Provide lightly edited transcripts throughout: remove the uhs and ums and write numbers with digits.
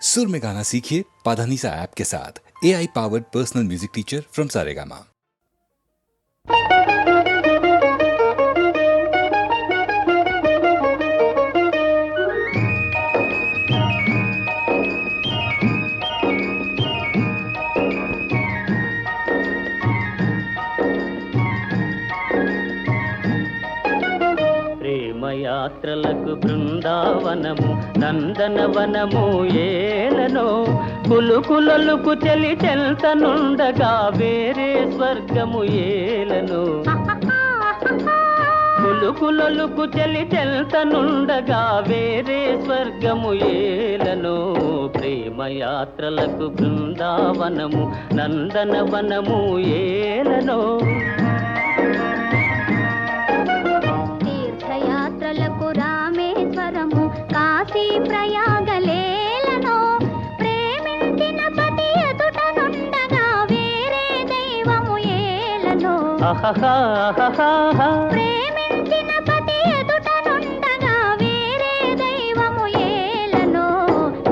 सुर में गाना सीखिए पाधानीसा ऐप के साथ। AI powered personal music teacher from Saregama. యాత్రలకు బృందావనము నందనవనము ఏలనో కులుకులలుకు చెలి చెల్తనుండగా వేరే స్వర్గము ఏలనో కులుకులలుకు చెలి చెల్తనుండగా వేరే స్వర్గము ఏలనో ప్రేమయాత్రలకు బృందావనము నందనవనము ఏలనో రామేశ్వరము కాశీ ప్రయాగలేలను ప్రేమించిన పతి ఎదుట నుండగా వేరే దైవము ఏలను ప్రేమించిన పతి ఎదుట నుండగా వేరే దైవము ఏలను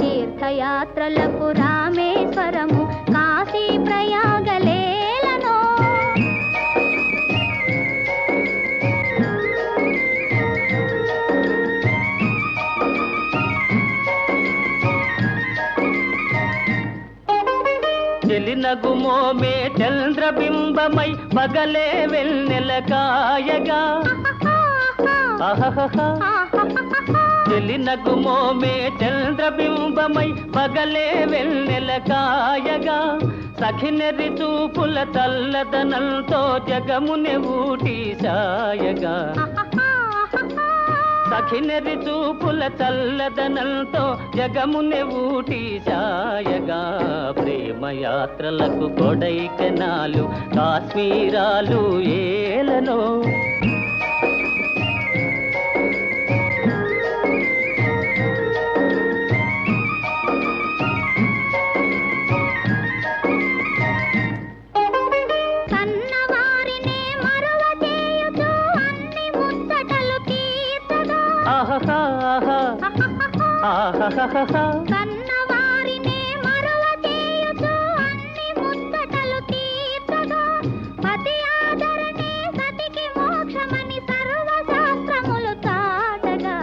తీర్థయాత్రలకు రామేశ్వరము కాశీ ప్రయాగలేలను చెలినగుమోమే చంద్రబింబమై పగలే వెన్నెల కాయగా చెలినగుమోమే చంద్రబింబమై పగలే వెన్నెల కాయగా సఖినెరి చూపుల తల్లదనంతో జగమునే ఊటి సాయగా సఖినెరి చూపుల చల్లదనంతో జగమునే ఊటి సాయగా ప్రేమయాత్రలకు కొడైకెనాలు కాశ్మీరాలు ఏలనో కన్నవారినే మరువ చేయుచు అన్ని ముచ్చటలు తీర్చగా పతి ఆదరణే సతికి మోక్షమని సర్వశాస్త్రములు చాటగా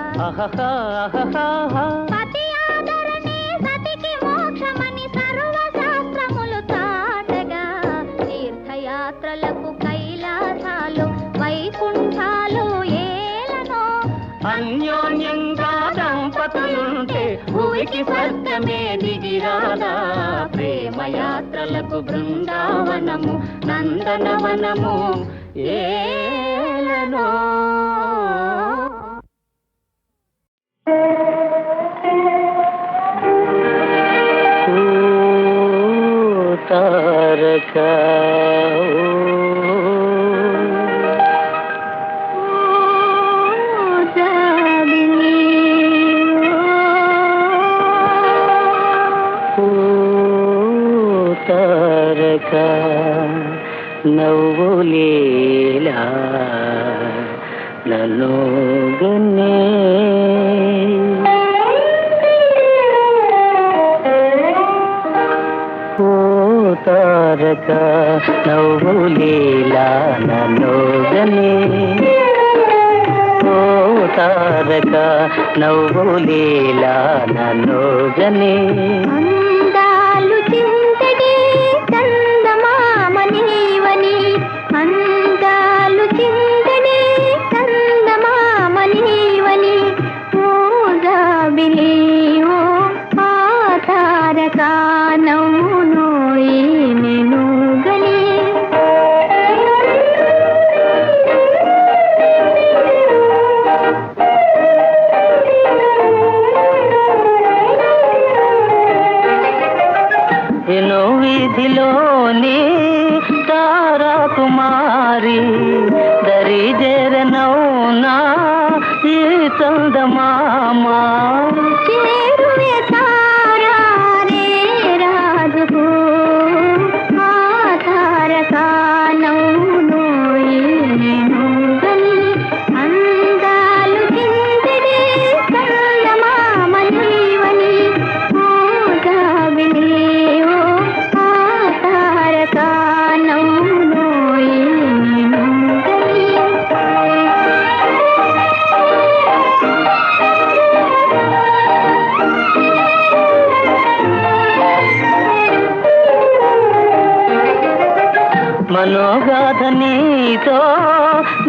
పతి ఆదరణే సతికి మోక్షమని సర్వశాస్త్రములు చాటగా తీర్థయాత్రలకు కైలాసాలు వైకుంఠాలు ఏలనో అన్యోన్యంగా దంపతులుంటే భూమికి స్వర్గమే దిగిరాదా ప్రేమయాత్రలకు బృందావనము నందనవనము ఏలనో తారకా నవ్వులేలా నన్ను గన్నే ఓ తారక నవ్వులేలా నన్ను గన్నే ఓ తారక నవ్వులేలా నన్ను గన్నే అందాలు చింతడి చందమామనీవని అందాలు చింతడి చందమామనీవని ఓ జాబిలి ఓ ఆతారక నవ్వును ఏమిను గని ఎన్నో వీధిలోని తారా కుమారి దరి జరనౌనా ఈ చందమామా చేరువే తారా రే రాజుకు ఆ తారక నవ్వును ఏమిను గని అందాలు చింతడి చందమామనీవని ఓ మనోగాథ నీతో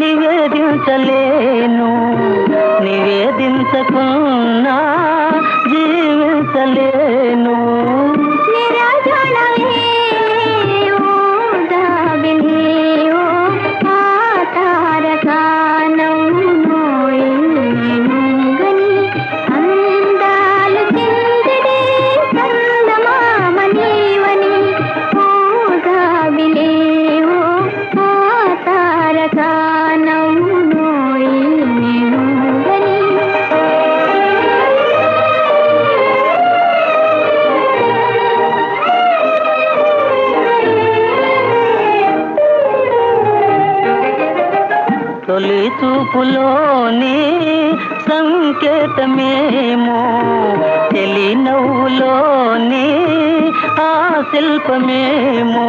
నివేదించలేను, నివేదించకున్నా జీవించలేను. తొలి చూపులోని సంకేతమేమో, తెలి నవ్వులోని ఆ శిల్పమేమో.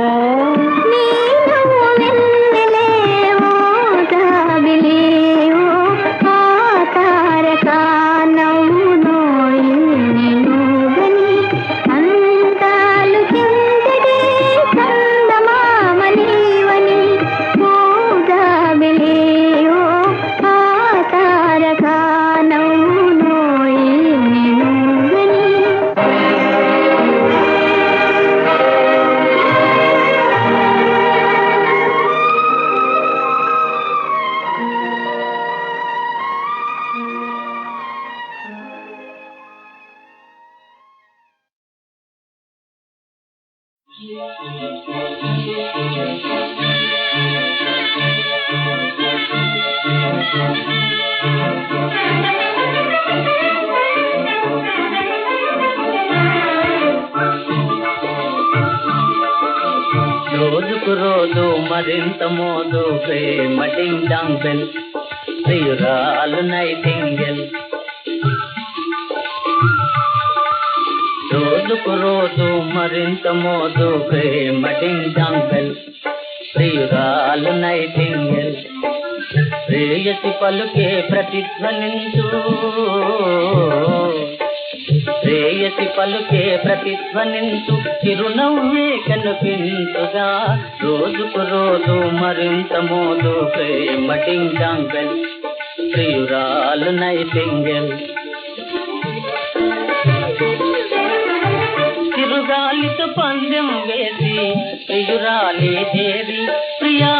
రోజుకు రోజు మరింత మోదు ప్రేమ డింగ్ డాంగ్ బెల్, ప్రియురాలు నైటింగేల్. రోజుకు రోజు మరింత మోదు ప్రేమ డింగ్ డాంగ్ బెల్, ప్రియురాలు నైటింగేల్. ప్రేయసి పలుకే ప్రతిధ్వనించు, ప్రేయసి పలుకే ప్రతిధ్వనించు, చిరునవ్వే కనిపించుగా. రోజుకు రోజు మరింత మోదు ప్రేమ డింగ్ డాంగ్ బెల్, ప్రియురాలు నైటింగేల్. చిరుగాలితో పందెం వేసి ప్రియురాలి చేరి ప్రియా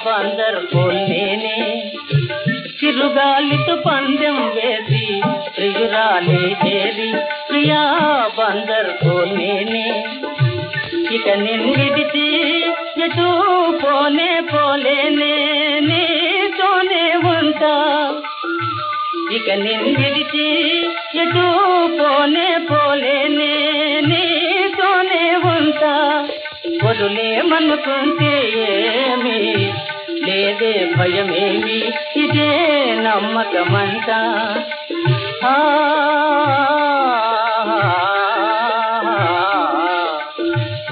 బందర్ కోల్నేనే. చిరుగాలితో పందెం వేసి ప్రియురాలి చేరి ప్రియా బందర్ కోల్నేనే. ఇక నిన్నిడిచి ఎటు పోనే పోలేనే, నీతోనే ఉంటా. ఇక నిన్నిడిచి ఎటు పోనే పోలేనే, నీతోనే ఉంటా. వదులేమనుకుంటే ఏమి లేదే భయమేమి, ఇదే నమ్మకమంట.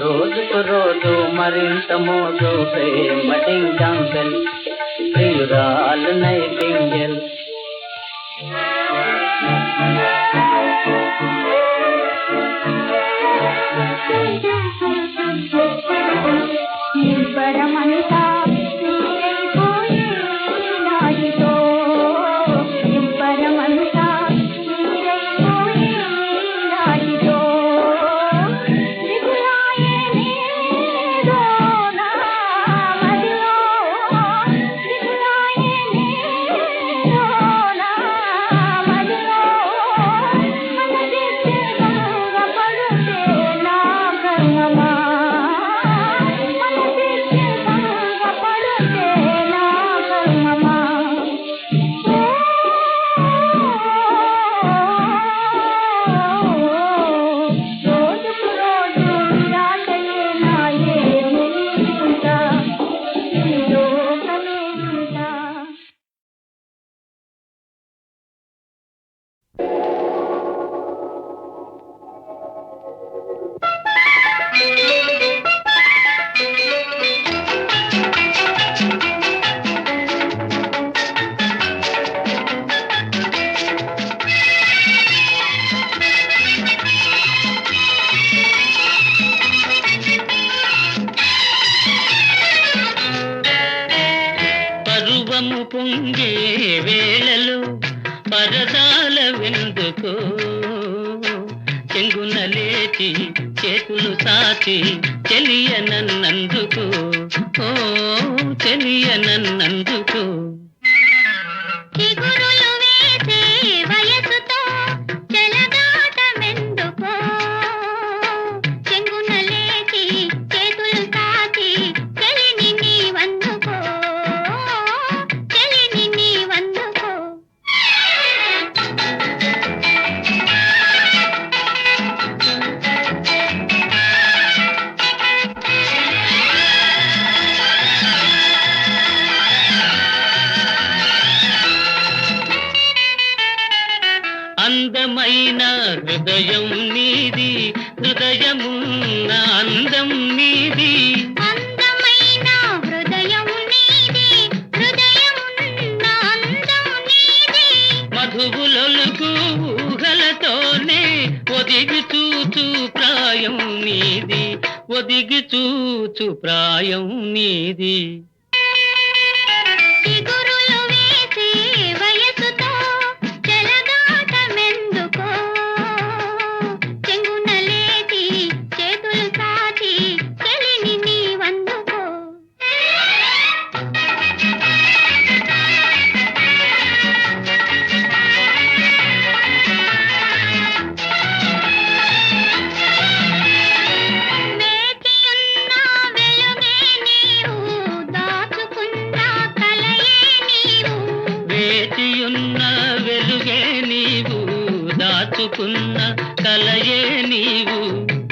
రోజుకు రోజు మరింత మోదు ప్రేమ డింగ్ డాంగ్ బెల్, ప్రియురాలు నైటింగేల్. నిబ్బరమంతా నీరైపోయే నాటితో, నిబ్బరమంతా నీరైపోయే నాటితో. దిగులాయే నీదో నా మదిలో, దిగులాయే నీదో నా మదిలో. పొంగే వేళలో పరదాల వెందుకో చెంగున లేచి చేతులు సాచి చెలియనన్నందుకు ఓ చెలియనన్నందుకు చిగురులు వేసే వయసుతో చెలగాటమెందుకో చెంగున లేచి చేతులు సాచి చెలిని నీవందుకో చెలిని నీవందుకో అందమైన హృదయం నీది హృదయమున్న అందం నీది అందమైన హృదయం నీది హృదయమున్న అందం నీది మధువులొలుకు ఊహలతోనే ఒదిగి చూచు ప్రాయం నీది ఒదిగి చూచు ప్రాయం నీది చిగురులు వేసే వయసుతో చెలగాటమెందుకో చెంగున లేచి చేతులు సాచి చెలిని నీవందుకో వేచియున్న వెలుగే నీవు దాచుకున్న కలయే నీవు వేచియున్న వెలుగే నీవు దాచుకున్న కలయే నీవు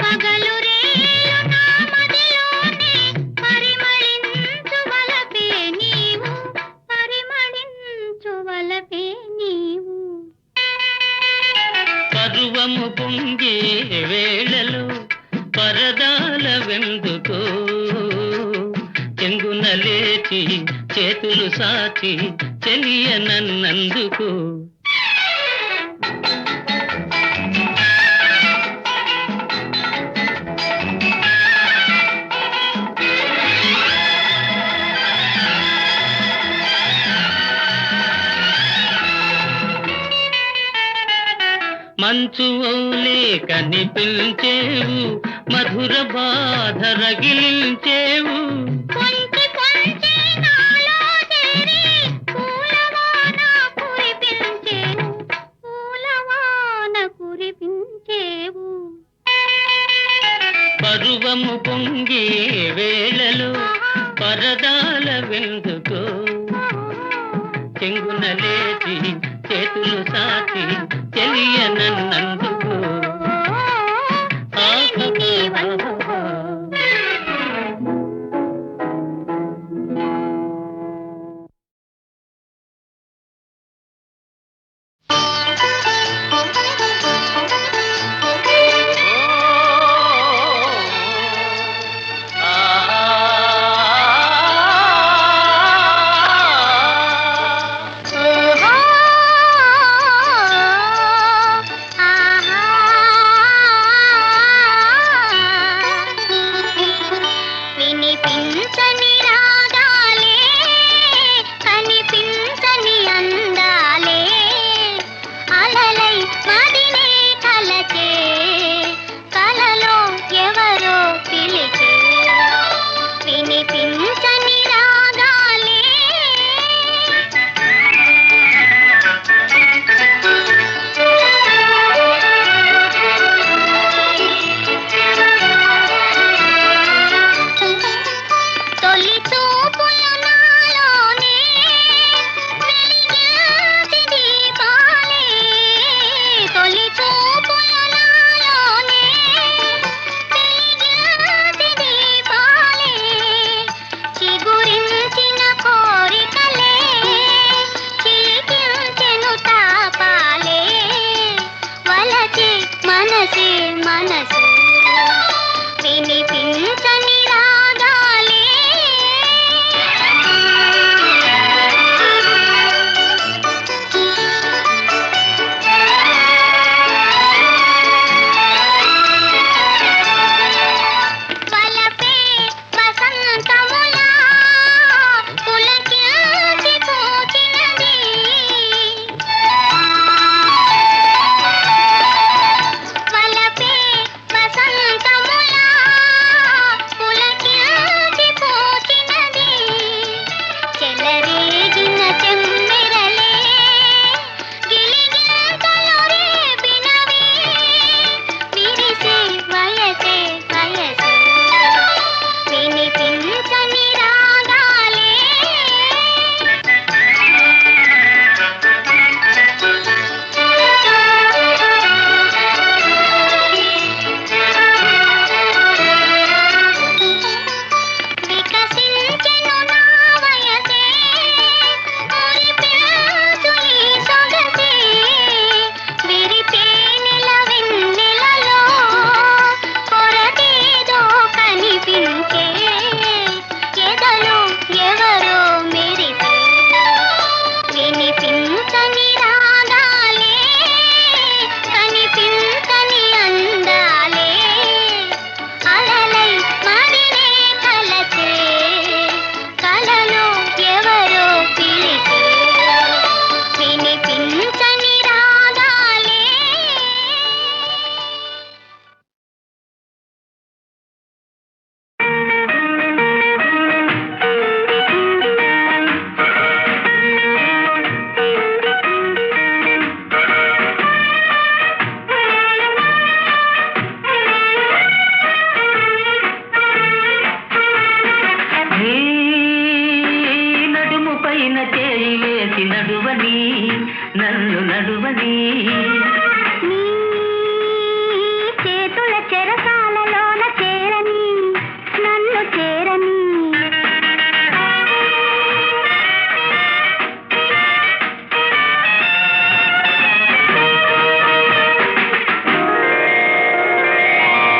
పగలు రేలు నా మదిలోనే పరిమళించు వలపే నీవు పరిమళించు వలపే నీవు పరువము పొంగే వేళలో పరదాల వెందుకో చెంగున లేచి చేతులు సాచి చెలియనన్నందుకు మంచు ఓలే కనిపించేవు మధుర బాధ రగిలించేవు కొంచె కొంచె నాలో చేరి పూలవాన కురిపించేవు పూలవాన కురిపించేవు పరువము పొంగే వేళలో పరదాల వెందుకో చెంగున లేచి చేతులు సాచి చెలియనన్నందుకు చెలిని నీవందుకో ఆహా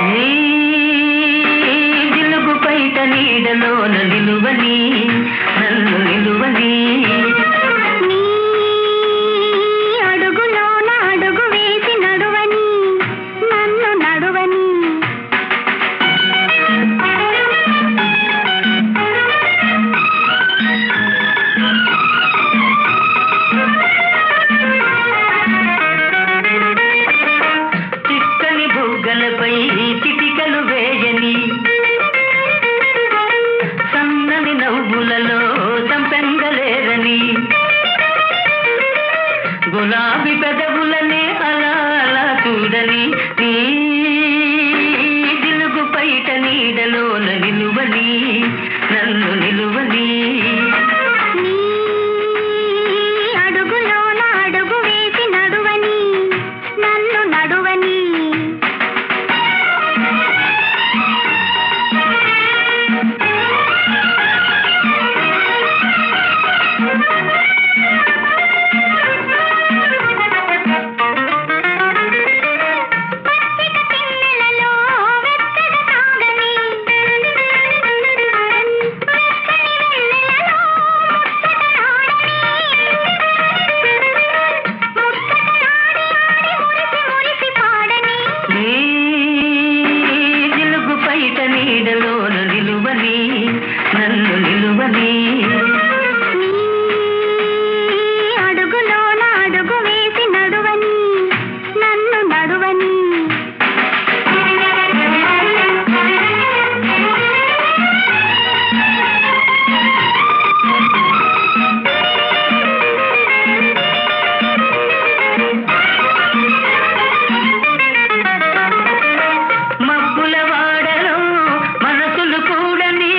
నీ జిలుగు పైట నీడలోన నిలువని నన్ను నిలువని నీ అడుగులోన అడుగు వేసి నడువని నన్ను నడువని చిక్కని బుగ్గలపై చిటికలు వేయని సన్నని నవ్వులలో సంపెంగలేరని గులాబీ పెదవులనే అలా అలా చూడని నీ జిలుగు పైట నీడలోన నిలువని నన్ను నిలువని నీ అడుగులోన అడుగు వేసి నడువని నన్ను నడువని పిన్నెలలో వెచ్చగా తాగని మురిసి పాడని నీ జిలుగు పైట నీడలోన నిలువని నన్ను నిలువని నీ అడుగులోన అడుగు వేసి నడువని నన్ను నడువని మబ్బుల వాడలో మనసులు కూడని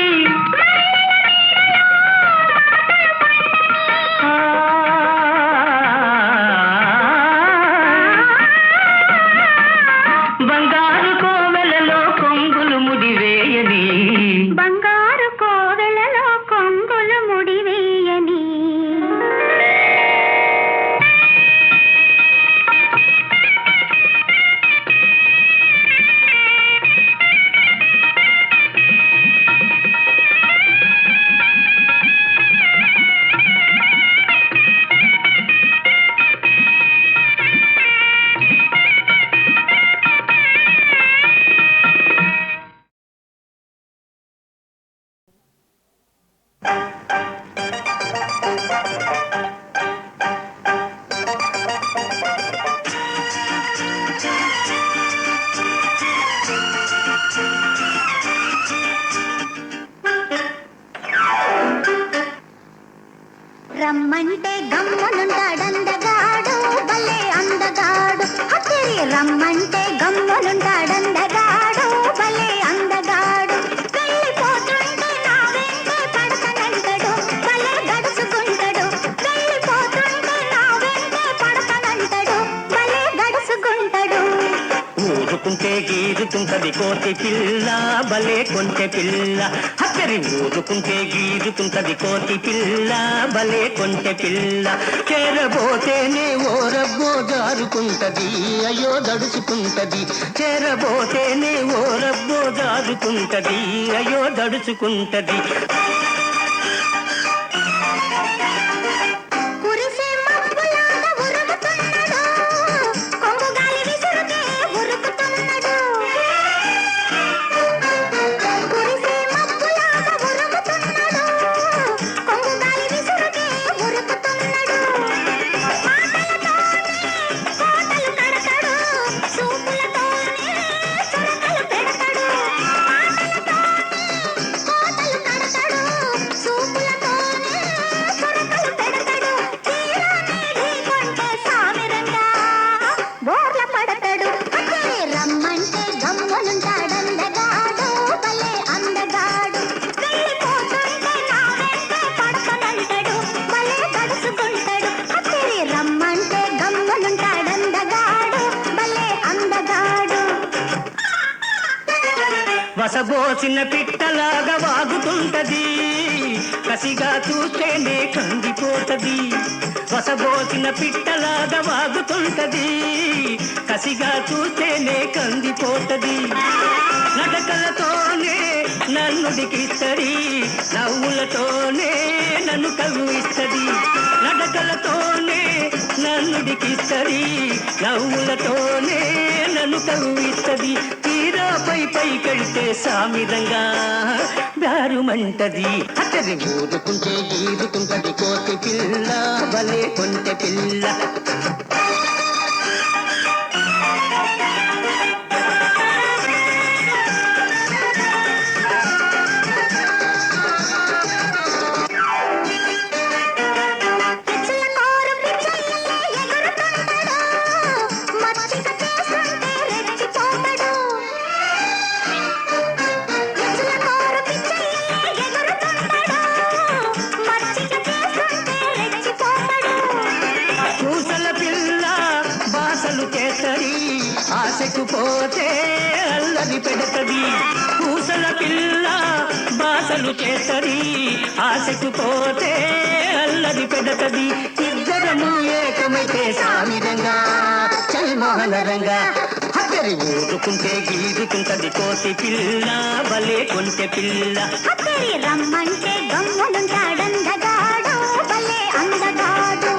బంగారు కోవెలలో కొంగులు ముడివేయని బంగారు కోవెలలో కొంగులు ముడివేయని రమ్మంటే గమ్మునుంటాడందగాడు భలే అందగాడు హతిరి రమ్మంటే గమ్మునుంటాడందగాడు భలే అందగాడు వెళ్ళిపోతుంటే నా వెంటే పడతానంటాడు భలే గడుచుకుంటాడు వెళ్ళిపోతుంటే నా వెంటే పడతానంటాడు భలే గడుచుకుంటాడు ఊరుకుంటే గీరుతుంటది కోతి పిల్ల భలే కొంటె పిల్ల హక్కరి ఊరుకుంటే గీరుతుంటది కోతి పిల్ల భలే కొంటె పిల్ల చేరబోతేనే ఓరబ్బో జారుకుంటది అయ్యో దడుచుకుంటది చేరబోతేనే ఓరబ్బో జారుకుంటది అయ్యో దడుచుకుంటది కురిసే మబ్బులాగా ఉరుకుతున్నాడు కొంగు గాలి విసురుకే ఉరుకుతున్నాడు కురిసే మబ్బులాగా ఉరుకుతున్నాడు కొంగు గాలి విసురుకే ఉరుకుతున్నాడు మాటలతోనే కోటలు కడతాడు చూపులతోనే చురకలు పెడతాడు కోటలు కడతాడు చూపులతోనే చురకలు పెడతాడు తీరానే ఢీకొంటే సామిరంగా బోర్ల పడతాడు అక్కడే రమ్మంటే గమ్మునుంటాడందగాడు భలే అందగాడు వెళ్ళిపోతుంటే నా వెంటే పడతానంటాడు భలే గడుచుకుంటాడు అక్కడే రమ్మంటే గమ్మునుంటాడందగాడు భలే అందగాడు వసబోసిన పిట్టలాగా వాగుతుంటది కసిగా చూస్తేనే కందిపోతది వసబోసిన పిట్టలాగా వాగుతుంటది కసిగా చూస్తేనే కందిపోతది నన్నుడికిస్తది నవ్వులతోనే నన్ను కవ్విస్తది నడకలతోనే నన్నుడికిస్తది నవ్వులతోనే నన్ను కవ్విస్తది తీరా పైకెళ్తే సామిరంగా దారుమంటది అతని ఊరుకుంటే గీరుకుంటది కోతి పిల్ల భలే కొంటె పిల్ల ఆశకు పోతే అల్లరి పెడతది పూసల పిల్ల బాసలు చేస్తది ఆశకు పోతే అల్లరి పెడతది ఇద్దరము ఏకమైతే సామిరంగా చల్మోహనరంగా అద్దరి ఊరుకుంటే గీరుకుంటది కోతి పిల్ల భలే కొంటె పిల్ల అద్దరి రమ్మంటే గమ్మునుంటాడందగాడు భలే అందగాడు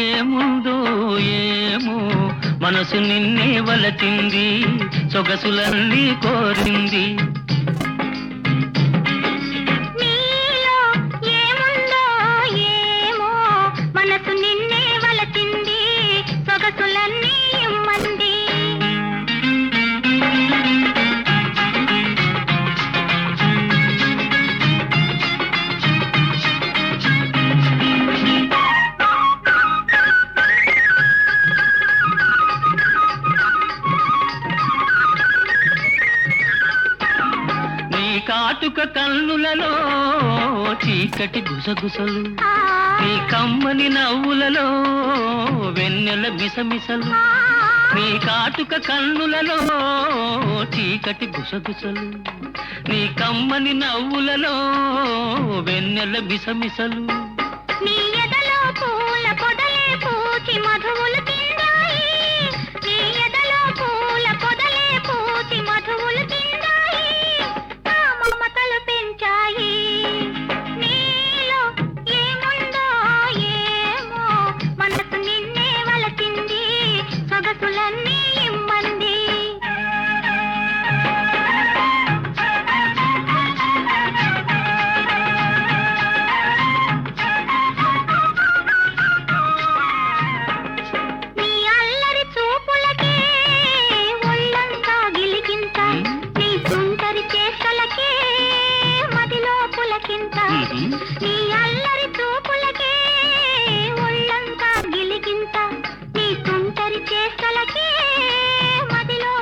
ఏముందో ఏమో మనసు నిన్నే వలచింది సొగసులన్నీ కోరింది నీలో ఏముందో ఏమో మనసు నిన్నే వలచింది సొగసులన్నీ ఇమ్మంది కాటుక కన్నులలో చీకటి గుసగుసలు నీ కమ్మని నవ్వులలో వెన్నెల మిసమిసలు నీ కాటుక కన్నులలో చీకటి గుసగుసలు నీ కమ్మని నవ్వులలో వెన్నెల మిసమిసలు నీ ఎదలో పూల పొదలే పూచి మధువులు తిందాయి నీ ఎదలో పూల పొదలే పూచి మధువులు తిందాయి నా మమతలు పెంచాయి నీలో ఏముందో ఏమో మనసు నిన్నే వలచింది సొగసులన్నీ ఇమ్మంది నీ అల్లరి చూపులకే ఒళ్ళంతా గిలిగింత నీ తుంటరి చేష్టలకే మదిలో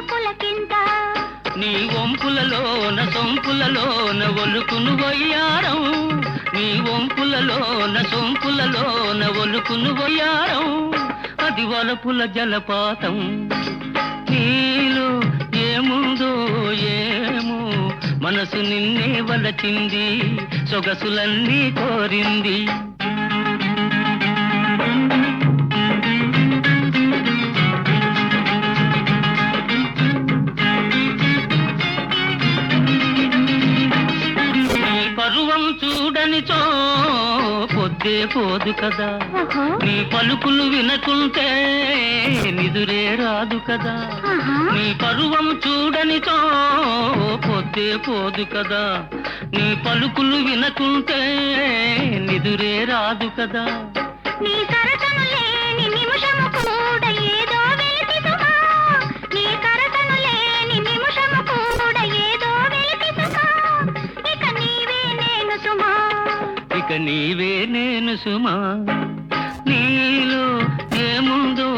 పులకింత నీ వంపులలోన సొంపులలోన ఒలుకును వయ్యారం నీ వంపులలోన సొంపులలోన ఒలుకును వయ్యారం అది వలపుల జలపాతం నీలో ఏముందో ఏమో మనసు నిన్నే వలచింది సొగసులన్నీ కోరింది పరువం చూడనిచో పొద్దే పోదు కదా నీ పలుకులు వినకుంటే నిదురే రాదు కదా నీ పరువం చూడనిచో పొద్దే పోదు కదా నీ పలుకులు వినకుంటే నిదురే రాదు కదా నీ సరసను లేని నిమిషము కూడా ఏదో వెలితి సుమా నీ సరసను లేని నిమిషము కూడా ఏదో వెలితి సుమా ఇక నీవే నేను సుమా ఇక నీవే నేను సుమా నీలో ఏముందో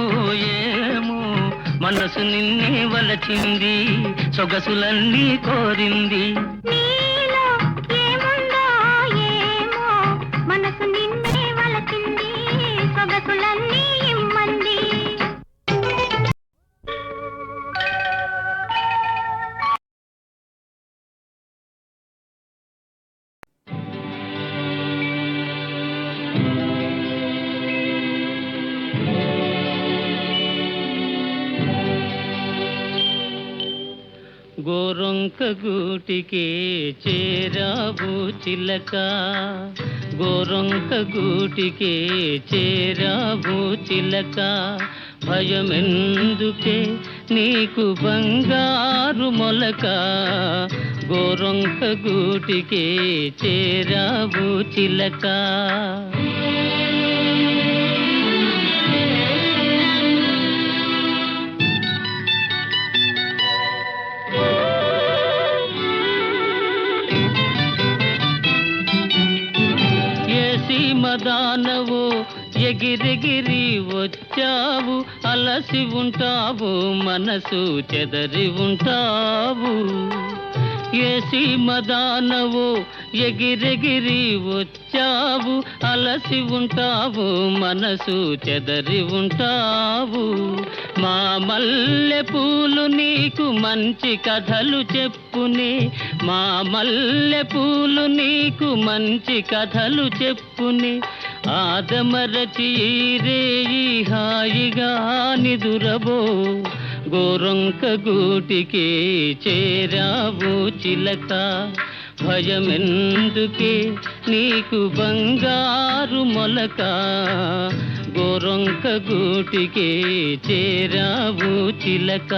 ఏమో మనసు నిన్నే వలచింది సొగసులన్నీ కోరింది నీలో ఏముందో ఏమో మనసు నిన్నే వలచింది గోరొంక గూటికే చేరావు చిలక గోరొంక గూటికే చేరావు చిలక భయమెందుకే నీకు బంగారు మొలక గోరొంక గూటికే చేరావు చిలక మదానవు ఎగిరెగిరి వచ్చావు అలసి ఉంటావు మనసు చెదరి ఉంటావు ఏసి మదానవు ఎగిరెగిరి వచ్చావు అలసి ఉంటావు మనసు చెదరి ఉంటావు మా మల్లె పూలు నీకు మంచి కథలు చెప్పునే మా మల్లె పూలు నీకు మంచి కథలు చెప్పునే ఆదమరచి రేయి హాయిగా నిదురబో గోరొంక గూటికే చేరావు చిలక భయమెందుకే నీకు బంగారు మొలక గోరొంక గూటికే చేరావు చిలక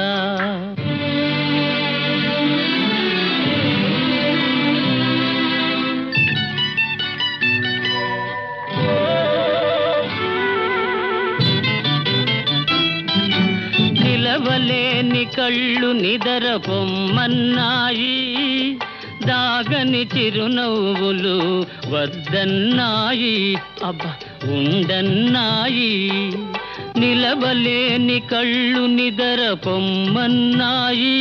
నిలవలేని కళ్ళు నిదర పొమ్మన్నాయి దాగని చిరునవ్వులు వద్దన్నాయి అబ్బా ఉండన్నాయి నిలవలేని కళ్ళు నిదర పొమ్మన్నాయి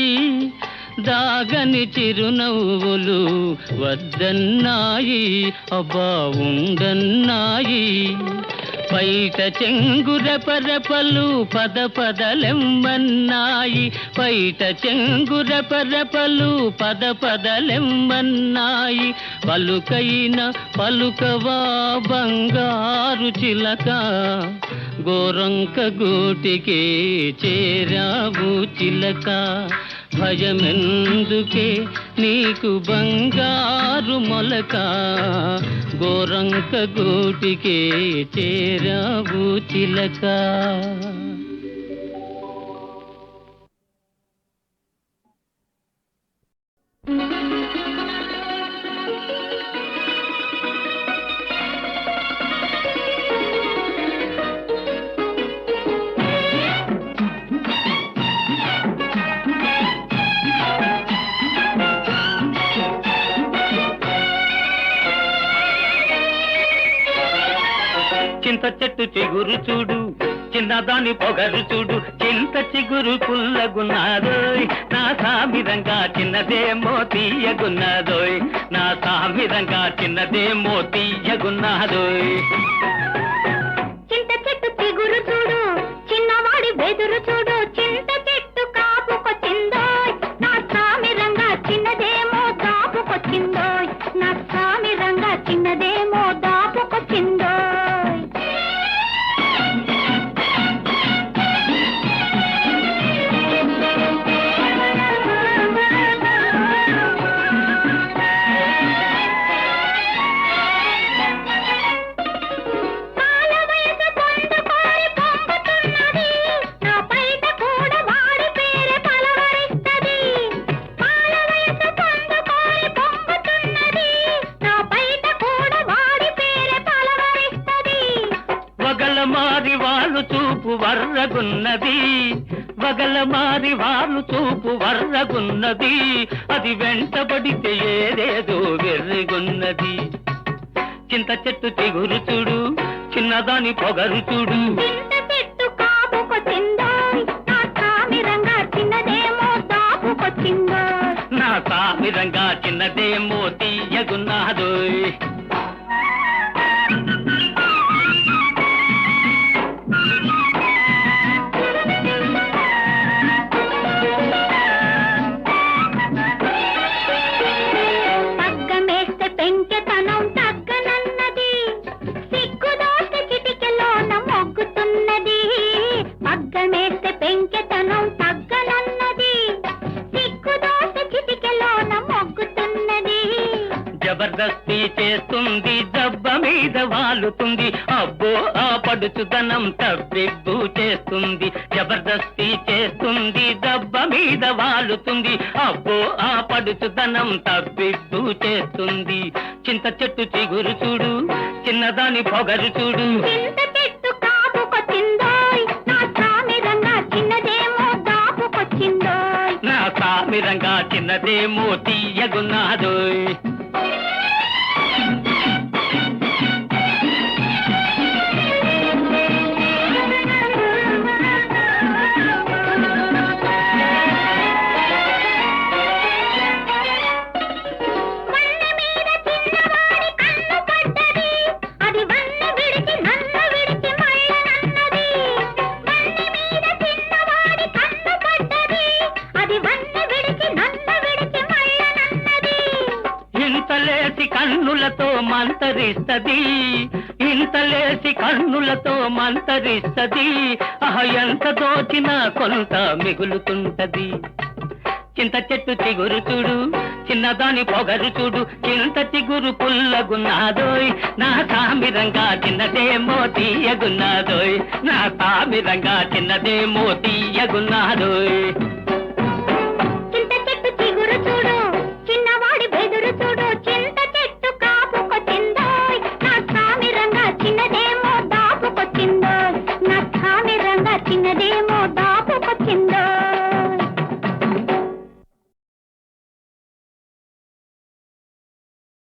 దాగని చిరునవ్వులు వద్దన్నాయి అబ్బా ఉండన్నాయి పైట చెంగురపరపలు పద పదలెమ్మన్నాయి పైట చెంగురపరపలు పద పదలెమ్మన్నాయి పలుకైన పలుకవా బంగారు చిలక గోరొంక గూటికే చేరావు చిలక భయమెందుకే నీకు బంగారు మొలక గోరొంక గూటికే చేరావు చిలక చింత చెట్టు చిగురు చూడు చిన్నదాని పొగరు చూడు చింత చిగురు పుల్లగున్నాదోయ్ నా సామిరంగా చిన్నదేమో తీయగున్నాదోయ్ నా సామిరంగా చిన్నదేమో తీయగున్నాదోయ్ చింత చెట్టు చిగురు చూడు చిన్నవాడి బెదురు చూడు చింత చెట్టు కాపుకొచ్చిందోయ్ నా సామిరంగా చిన్నదేమో దాపుకొచ్చిందోయ్ నా సామిరంగా చిన్నదేమో దాపుకొచ్చిందోయ్ వగలమారి వాళ్ళు చూపు వర్రగున్నది వగలమారి వాళ్ళు చూపు వర్రగున్నది అది వెంటబడితే ఏదేదో వెర్రిగున్నది చింత చెట్టు చిగురు చూడు చిన్నదాని పొగరు చూడు చింత చెట్టు కాపుకొచ్చిందోయ్ నా సామిరంగా చిన్నదేమో దాపుకొచ్చిందోయ్ నా సామిరంగా చిన్నదేమో తీయగున్నాదోయ్ పగ్గమేస్తే పెంకెతనం తగ్గనన్నది సిగ్గుదోస్తే చిటికెలోన మొగ్గుతున్నది పగ్గమేస్తే పెంకెతనం తగ్గనన్నది సిగ్గుదోస్తే చిటికెలోన మీద వాలుతుంది, అబ్బో ఆ పడుచుదనం తబ్బిబ్బు చేస్తుంది, జబర్దస్తి చేస్తుంది, దెబ్బ మీద వాలుతుంది, అబ్బో ఆ పడుచుదనం తబ్బిబ్బు చేస్తుంది. చింత చెట్టు చిగురు చూడు, చిన్నదాని పొగరు చూడు, చింత చెట్టు కాపుకొచ్చిందోయ్, నా సామిరంగా చిన్నదేమో దాపుకొచ్చిందోయ్. నా సామిరంగా చిన్నదేమో తీయగున్నాదోయ్. వన్నె మీద చిన్నవాడి కన్ను పడ్డది, అది వన్నె విడిచి నన్ను విడిచి మళ్ళనన్నది. వన్నె మీద చిన్నవాడి కన్ను పడ్డది, అది వన్నె విడిచి నన్ను విడిచి మళ్ళనన్నది. ఇంతలేసి కన్నులతో మంతరిస్తది, ఇంతలేసి కన్నులతో మంతరిస్తది, ఎంత దోచినా కొంత మిగులుతుంటది. చింత చెట్టు చిగురు చూడు, చిన్నదాని పొగరు చూడు, చింత చిగురు పుల్లగున్నాదోయ్, నా సామిరంగా చిన్నదేమో తీయగున్నాదోయ్, నా సామిరంగా చిన్నదేమో తీయగున్నాదోయ్.